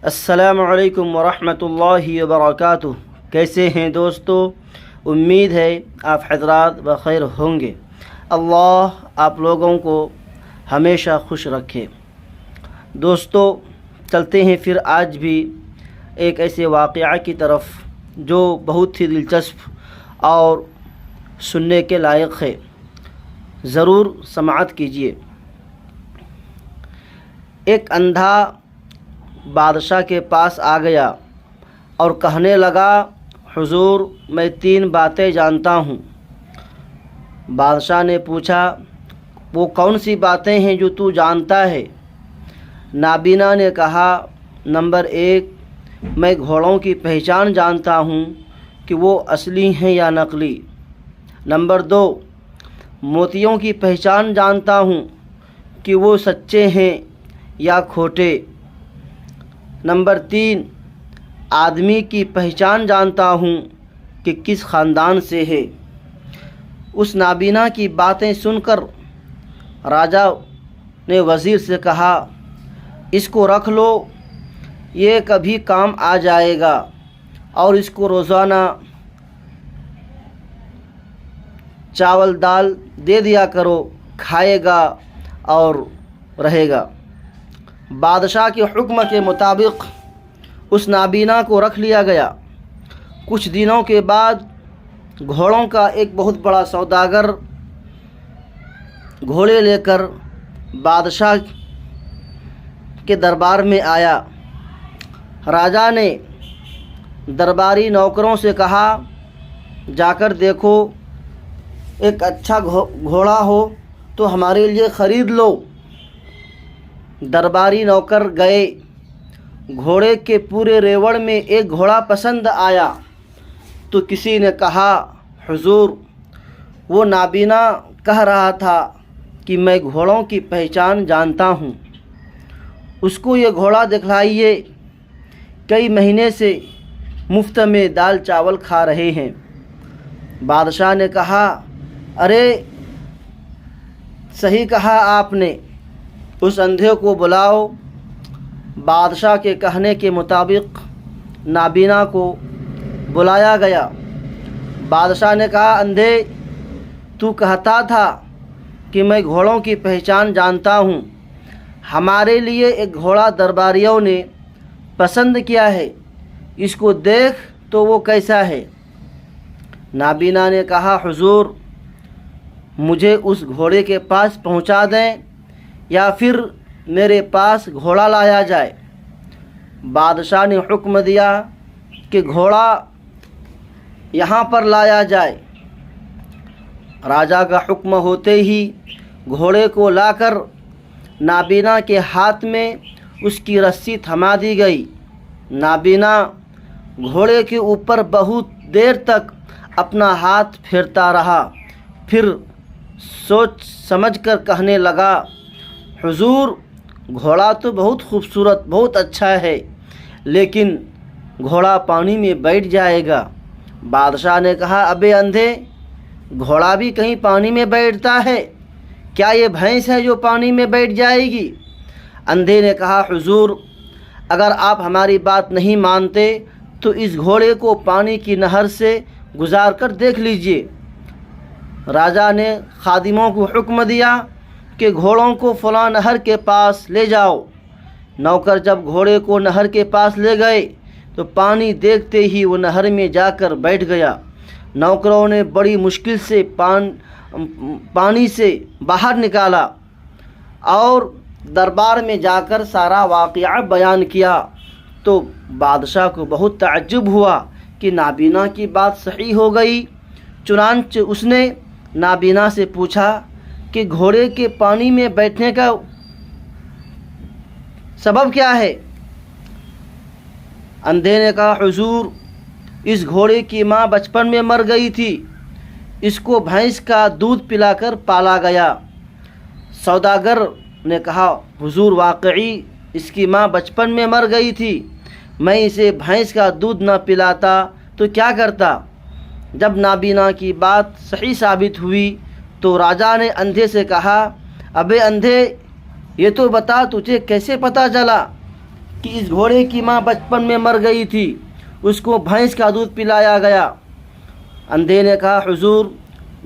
السلام علیکم ورحمۃ اللہ وبرکاتہ۔ کیسے ہیں دوستو؟ امید ہے آپ حضرات بخیر ہوں گے۔ اللہ آپ لوگوں کو ہمیشہ خوش رکھے۔ دوستو چلتے ہیں پھر آج بھی ایک ایسے واقعہ کی طرف جو بہت ہی دلچسپ اور سننے کے لائق ہے، ضرور سماعت کیجیے۔ ایک اندھا بادشاہ کے پاس آ گیا اور کہنے لگا، حضور میں 3 باتیں جانتا ہوں۔ بادشاہ نے پوچھا، وہ کون سی باتیں ہیں جو تو جانتا ہے؟ نابینا نے کہا، نمبر 1 میں گھوڑوں کی پہچان جانتا ہوں کہ وہ اصلی ہیں یا نقلی۔ نمبر 2 موتیوں کی پہچان جانتا ہوں کہ وہ سچے ہیں یا کھوٹے۔ نمبر 3 آدمی کی پہچان جانتا ہوں کہ کس خاندان سے ہے۔ اس نابینا کی باتیں سن کر راجا نے وزیر سے کہا، اس کو رکھ لو، یہ کبھی کام آ جائے گا، اور اس کو روزانہ چاول دال دے دیا کرو، کھائے گا اور رہے گا۔ بادشاہ کے حکم کے مطابق اس نابینا کو رکھ لیا گیا۔ کچھ دنوں کے بعد گھوڑوں کا ایک بہت بڑا سوداگر گھوڑے لے کر بادشاہ کے دربار میں آیا۔ راجا نے درباری نوکروں سے کہا، جا کر دیکھو، ایک اچھا گھوڑا ہو تو ہمارے لیے خرید لو۔ درباری نوکر گئے۔ گھوڑے کے پورے ریوڑ میں ایک گھوڑا پسند آیا تو کسی نے کہا، حضور وہ نابینا کہہ رہا تھا کہ میں گھوڑوں کی پہچان جانتا ہوں، اس کو یہ گھوڑا دکھلائیے، کئی مہینے سے مفت میں دال چاول کھا رہے ہیں۔ بادشاہ نے کہا، ارے صحیح کہا آپ نے، اس اندھے کو بلاؤ۔ بادشاہ کے کہنے کے مطابق نابینا کو بلایا گیا۔ بادشاہ نے کہا، اندھے تو کہتا تھا کہ میں گھوڑوں کی پہچان جانتا ہوں، ہمارے لیے ایک گھوڑا درباریوں نے پسند کیا ہے، اس کو دیکھ تو وہ کیسا ہے؟ نابینا نے کہا، حضور مجھے اس گھوڑے کے پاس پہنچا دیں یا پھر میرے پاس گھوڑا لایا جائے۔ بادشاہ نے حکم دیا کہ گھوڑا یہاں پر لایا جائے۔ راجا کا حکم ہوتے ہی گھوڑے کو لا کر نابینا کے ہاتھ میں اس کی رسی تھما دی گئی۔ نابینا گھوڑے کے اوپر بہت دیر تک اپنا ہاتھ پھیرتا رہا، پھر سوچ سمجھ کر کہنے لگا، حضور گھوڑا تو بہت خوبصورت، بہت اچھا ہے، لیکن گھوڑا پانی میں بیٹھ جائے گا۔ بادشاہ نے کہا، ابے اندھے، گھوڑا بھی کہیں پانی میں بیٹھتا ہے؟ کیا یہ بھینس ہے جو پانی میں بیٹھ جائے گی؟ اندھے نے کہا، حضور اگر آپ ہماری بات نہیں مانتے تو اس گھوڑے کو پانی کی نہر سے گزار کر دیکھ لیجئے۔ راجا نے خادموں کو حکم دیا کہ گھوڑوں کو فلاں نہر کے پاس لے جاؤ۔ نوکر جب گھوڑے کو نہر کے پاس لے گئے تو پانی دیکھتے ہی وہ نہر میں جا کر بیٹھ گیا۔ نوکروں نے بڑی مشکل سے پانی سے باہر نکالا اور دربار میں جا کر سارا واقعہ بیان کیا تو بادشاہ کو بہت تعجب ہوا کہ نابینا کی بات صحیح ہو گئی۔ چنانچہ اس نے نابینا سے پوچھا کہ گھوڑے کے پانی میں بیٹھنے کا سبب کیا ہے؟ اندھے نے کہا، حضور اس گھوڑے کی ماں بچپن میں مر گئی تھی، اس کو بھینس کا دودھ پلا کر پالا گیا۔ سوداگر نے کہا، حضور واقعی اس کی ماں بچپن میں مر گئی تھی، میں اسے بھینس کا دودھ نہ پلاتا تو کیا کرتا؟ جب نابینا کی بات صحیح ثابت ہوئی تو راجا نے اندھے سے کہا، ابے اندھے، یہ تو بتا تجھے کیسے پتہ چلا کہ اس گھوڑے کی ماں بچپن میں مر گئی تھی، اس کو بھینس کا دودھ پلایا گیا۔ اندھے نے کہا حضور،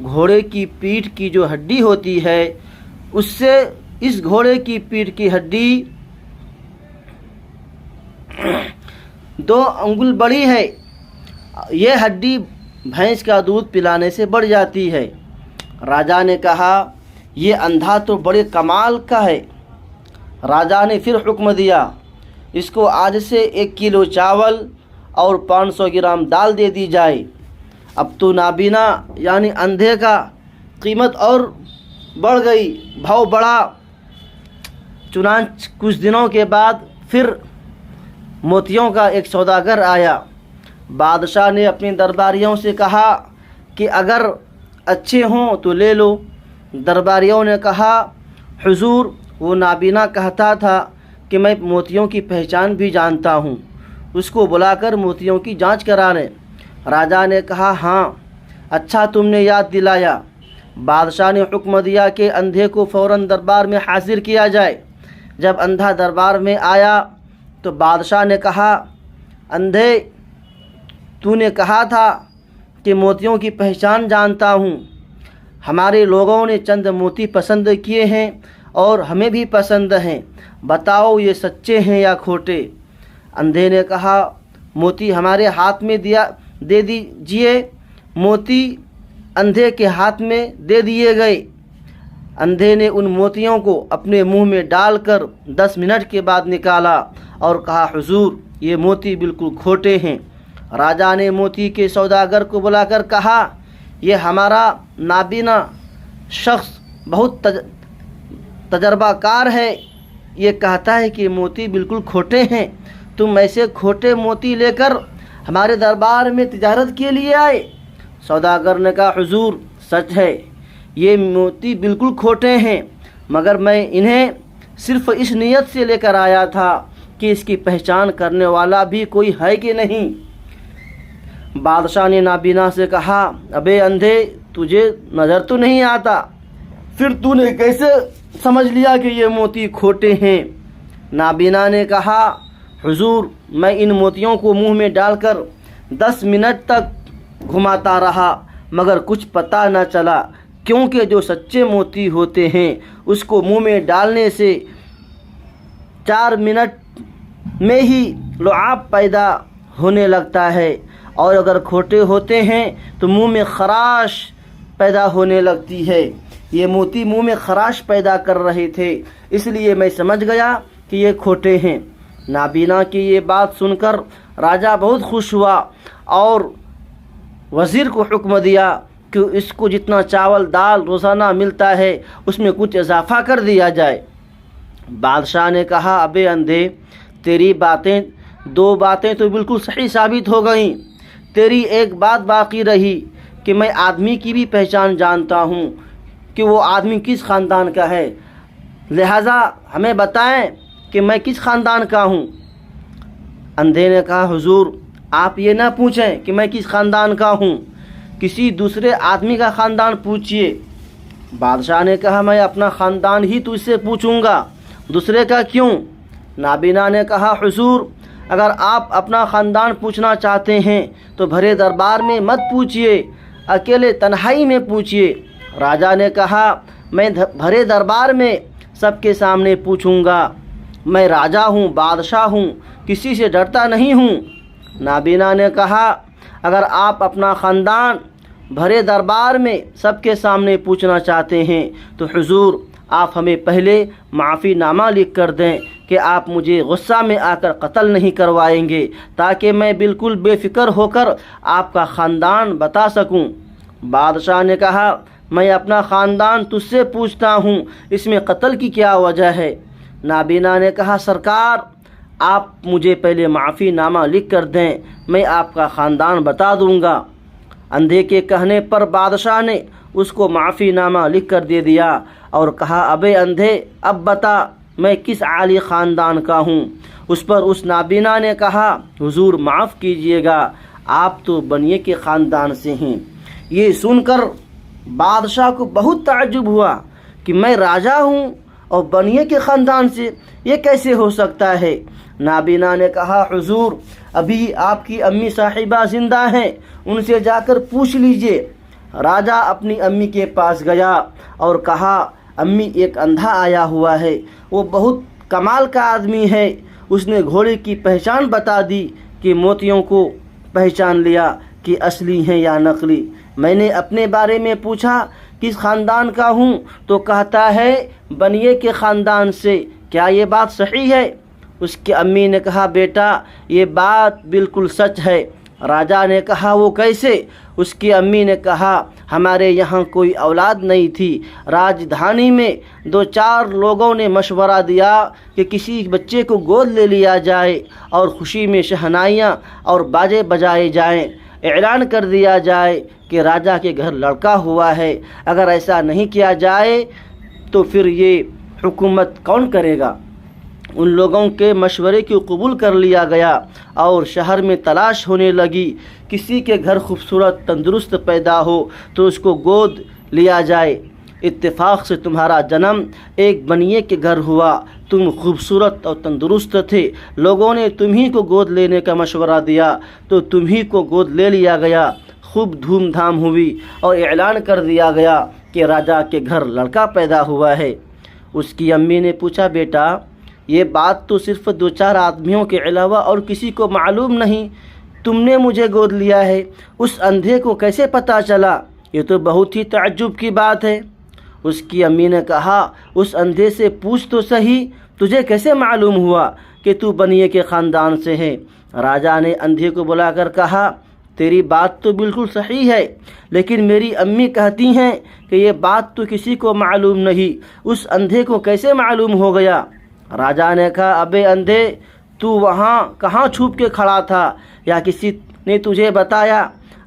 گھوڑے کی پیٹھ کی جو ہڈی ہوتی ہے اس سے اس گھوڑے کی پیٹھ کی ہڈی 2 انگل بڑی ہے، یہ ہڈی بھینس کا دودھ پلانے سے بڑھ جاتی ہے۔ راجا نے کہا یہ اندھا تو بڑے کمال کا ہے۔ راجا نے پھر حکم دیا اس کو آج سے 1 کلو چاول اور 500 گرام دال دے دی جائے۔ اب تو نابینا یعنی اندھے کا قیمت اور بڑھ گئی، بھاؤ بڑھا۔ چنانچہ کچھ دنوں کے بعد پھر موتیوں کا ایک سوداگر آیا۔ بادشاہ نے اپنے درباریوں سے کہا کہ اگر اچھے ہوں تو لے لو۔ درباریوں نے کہا حضور، وہ نابینا کہتا تھا کہ میں موتیوں کی پہچان بھی جانتا ہوں، اس کو بلا کر موتیوں کی جانچ کرا لیں۔ راجا نے کہا ہاں، اچھا تم نے یاد دلایا۔ بادشاہ نے حکم دیا کہ اندھے کو فوراً دربار میں حاضر کیا جائے۔ جب اندھا دربار میں آیا تو بادشاہ نے کہا اندھے، تو نے کہا تھا کہ موتیوں کی پہچان جانتا ہوں، ہمارے لوگوں نے چند موتی پسند کیے ہیں اور ہمیں بھی پسند ہیں، بتاؤ یہ سچے ہیں یا کھوٹے؟ اندھے نے کہا موتی ہمارے ہاتھ میں دے دیجئے۔ موتی اندھے کے ہاتھ میں دے دیے گئے۔ اندھے نے ان موتیوں کو اپنے منہ میں ڈال کر 10 منٹ کے بعد نکالا اور کہا حضور، یہ موتی بالکل کھوٹے ہیں۔ راجا نے موتی کے سوداگر کو بلا کر کہا یہ ہمارا نابینا شخص بہت تجربہ کار ہے، یہ کہتا ہے کہ موتی بالکل کھوٹے ہیں، تم ایسے کھوٹے موتی لے کر ہمارے دربار میں تجارت کے لیے آئے؟ سوداگر نے کہا حضور سچ ہے، یہ موتی بالکل کھوٹے ہیں، مگر میں انہیں صرف اس نیت سے لے کر آیا تھا کہ اس کی پہچان کرنے والا بھی کوئی ہے کہ نہیں۔ بادشاہ نے نابینا سے کہا ابے اندھے، تجھے نظر تو نہیں آتا، پھر تو نے کیسے سمجھ لیا کہ یہ موتی کھوٹے ہیں؟ نابینا نے کہا حضور، میں ان موتیوں کو منہ میں ڈال کر 10 منٹ تک گھماتا رہا مگر کچھ پتہ نہ چلا، کیونکہ جو سچے موتی ہوتے ہیں اس کو منہ میں ڈالنے سے 4 منٹ میں ہی لعاب پیدا ہونے لگتا ہے، اور اگر کھوٹے ہوتے ہیں تو منہ میں خراش پیدا ہونے لگتی ہے۔ یہ موتی منہ میں خراش پیدا کر رہے تھے، اس لیے میں سمجھ گیا کہ یہ کھوٹے ہیں۔ نابینا کی یہ بات سن کر راجا بہت خوش ہوا اور وزیر کو حکم دیا کہ اس کو جتنا چاول دال روزانہ ملتا ہے اس میں کچھ اضافہ کر دیا جائے۔ بادشاہ نے کہا ابے اندھے، تیری 2 باتیں تو بالکل صحیح ثابت ہو گئیں، تیری ایک بات باقی رہی کہ میں آدمی کی بھی پہچان جانتا ہوں کہ وہ آدمی کس خاندان کا ہے، لہذا ہمیں بتائیں کہ میں کس خاندان کا ہوں۔ اندھے نے کہا حضور، آپ یہ نہ پوچھیں کہ میں کس خاندان کا ہوں، کسی دوسرے آدمی کا خاندان پوچھئے۔ بادشاہ نے کہا میں اپنا خاندان ہی تجھ سے پوچھوں گا، دوسرے کا کیوں؟ نابینا نے کہا حضور، اگر آپ اپنا خاندان پوچھنا چاہتے ہیں تو بھرے دربار میں مت پوچھئے، اکیلے تنہائی میں پوچھئے۔ راجا نے کہا میں بھرے دربار میں سب کے سامنے پوچھوں گا، میں راجا ہوں، بادشاہ ہوں، کسی سے ڈرتا نہیں ہوں۔ نابینا نے کہا اگر آپ اپنا خاندان بھرے دربار میں سب کے سامنے پوچھنا چاہتے ہیں تو حضور آپ ہمیں پہلے معافی نامہ لکھ کر دیں کہ آپ مجھے غصہ میں آ کر قتل نہیں کروائیں گے، تاکہ میں بالکل بے فکر ہو کر آپ کا خاندان بتا سکوں۔ بادشاہ نے کہا میں اپنا خاندان تجھ سے پوچھتا ہوں، اس میں قتل کی کیا وجہ ہے؟ نابینا نے کہا سرکار، آپ مجھے پہلے معافی نامہ لکھ کر دیں، میں آپ کا خاندان بتا دوں گا۔ اندھے کے کہنے پر بادشاہ نے اس کو معافی نامہ لکھ کر دے دیا اور کہا ابے اندھے، اب بتا میں کس عالی خاندان کا ہوں؟ اس پر اس نابینا نے کہا حضور معاف کیجئے گا، آپ تو بنیے کے خاندان سے ہیں۔ یہ سن کر بادشاہ کو بہت تعجب ہوا کہ میں راجا ہوں اور بنیے کے خاندان سے، یہ کیسے ہو سکتا ہے؟ نابینا نے کہا حضور ابھی آپ کی امی صاحبہ زندہ ہیں، ان سے جا کر پوچھ لیجئے۔ راجہ اپنی امی کے پاس گیا اور کہا امی ایک اندھا آیا ہوا ہے، وہ بہت کمال کا آدمی ہے۔ اس نے گھوڑے کی پہچان بتا دی کہ موتیوں کو پہچان لیا کہ اصلی ہیں یا نقلی۔ میں نے اپنے بارے میں پوچھا کس خاندان کا ہوں تو کہتا ہے بنیے کے خاندان سے، کیا یہ بات صحیح ہے؟ اس کی امی نے کہا بیٹا یہ بات بالکل سچ ہے۔ راجہ نے کہا وہ کیسے؟ اس کی امی نے کہا ہمارے یہاں کوئی اولاد نہیں تھی، راجدھانی میں 2-4 لوگوں نے مشورہ دیا کہ کسی بچے کو گود لے لیا جائے اور خوشی میں شہنائیاں اور باجے بجائے جائیں، اعلان کر دیا جائے کہ راجہ کے گھر لڑکا ہوا ہے۔ اگر ایسا نہیں کیا جائے تو پھر یہ حکومت کون کرے گا؟ ان لوگوں کے مشورے کو قبول کر لیا گیا اور شہر میں تلاش ہونے لگی، کسی کے گھر خوبصورت تندرست پیدا ہو تو اس کو گود لیا جائے۔ اتفاق سے تمہارا جنم ایک بنیے کے گھر ہوا، تم خوبصورت اور تندرست تھے، لوگوں نے تمہیں کو گود لینے کا مشورہ دیا تو تمہیں کو گود لے لیا گیا۔ خوب دھوم دھام ہوئی اور اعلان کر دیا گیا کہ راجہ کے گھر لڑکا پیدا ہوا ہے۔ اس کی امی نے پوچھا بیٹا یہ بات تو صرف 2-4 آدمیوں کے علاوہ اور کسی کو معلوم نہیں، تم نے مجھے گود لیا ہے، اس اندھے کو کیسے پتہ چلا؟ یہ تو بہت ہی تعجب کی بات ہے۔ اس کی امی نے کہا اس اندھے سے پوچھ تو صحیح، تجھے کیسے معلوم ہوا کہ تو بنیے کے خاندان سے ہے؟ راجہ نے اندھے کو بلا کر کہا تیری بات تو بالکل صحیح ہے، لیکن میری امی کہتی ہیں کہ یہ بات تو کسی کو معلوم نہیں، اس اندھے کو کیسے معلوم ہو گیا؟ راجہ نے کہا ابے اندھے تو وہاں کہاں چھپ کے کھڑا تھا یا کسی نے تجھے بتایا؟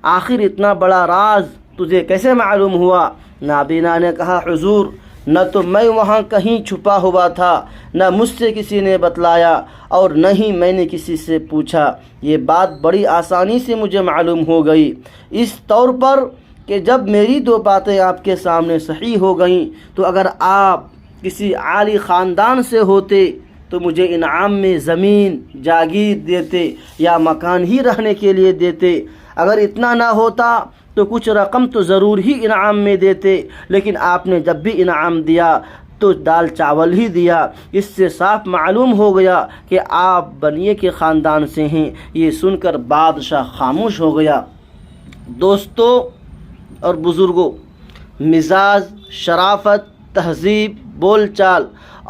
آخر اتنا بڑا راز تجھے کیسے معلوم ہوا؟ نابینا نے کہا حضور نہ تو میں وہاں کہیں چھپا ہوا تھا، نہ مجھ سے کسی نے بتلایا اور نہ ہی میں نے کسی سے پوچھا، یہ بات بڑی آسانی سے مجھے معلوم ہو گئی، اس طور پر کہ جب میری 2 باتیں آپ کے سامنے صحیح ہو گئیں تو اگر آپ کسی عالی خاندان سے ہوتے تو مجھے انعام میں زمین جاگیر دیتے یا مکان ہی رہنے کے لیے دیتے، اگر اتنا نہ ہوتا تو کچھ رقم تو ضرور ہی انعام میں دیتے، لیکن آپ نے جب بھی انعام دیا تو دال چاول ہی دیا۔ اس سے صاف معلوم ہو گیا کہ آپ بنیے کے خاندان سے ہیں۔ یہ سن کر بادشاہ خاموش ہو گیا۔ دوستو اور بزرگوں، مزاج، شرافت، تہذیب، بول چال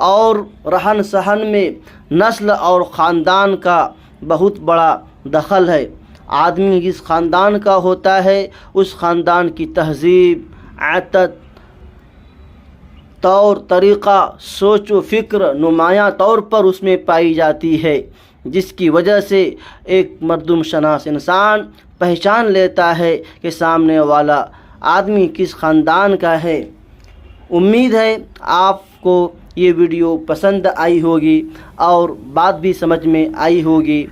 اور رہن سہن میں نسل اور خاندان کا بہت بڑا دخل ہے۔ آدمی جس خاندان کا ہوتا ہے اس خاندان کی تہذیب، عادت، طور طریقہ، سوچ و فکر نمایاں طور پر اس میں پائی جاتی ہے، جس کی وجہ سے ایک مردم شناس انسان پہچان لیتا ہے کہ سامنے والا آدمی کس خاندان کا ہے۔ امید ہے آپ کو یہ ویڈیو پسند آئی ہوگی اور بات بھی سمجھ میں آئی ہوگی۔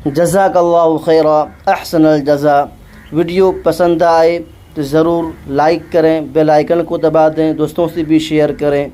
جزاک اللہ خیرا، احسن الجزا۔ ویڈیو پسند آئے تو ضرور لائک کریں، بیل آئیکن کو دبا دیں، دوستوں سے بھی شیئر کریں۔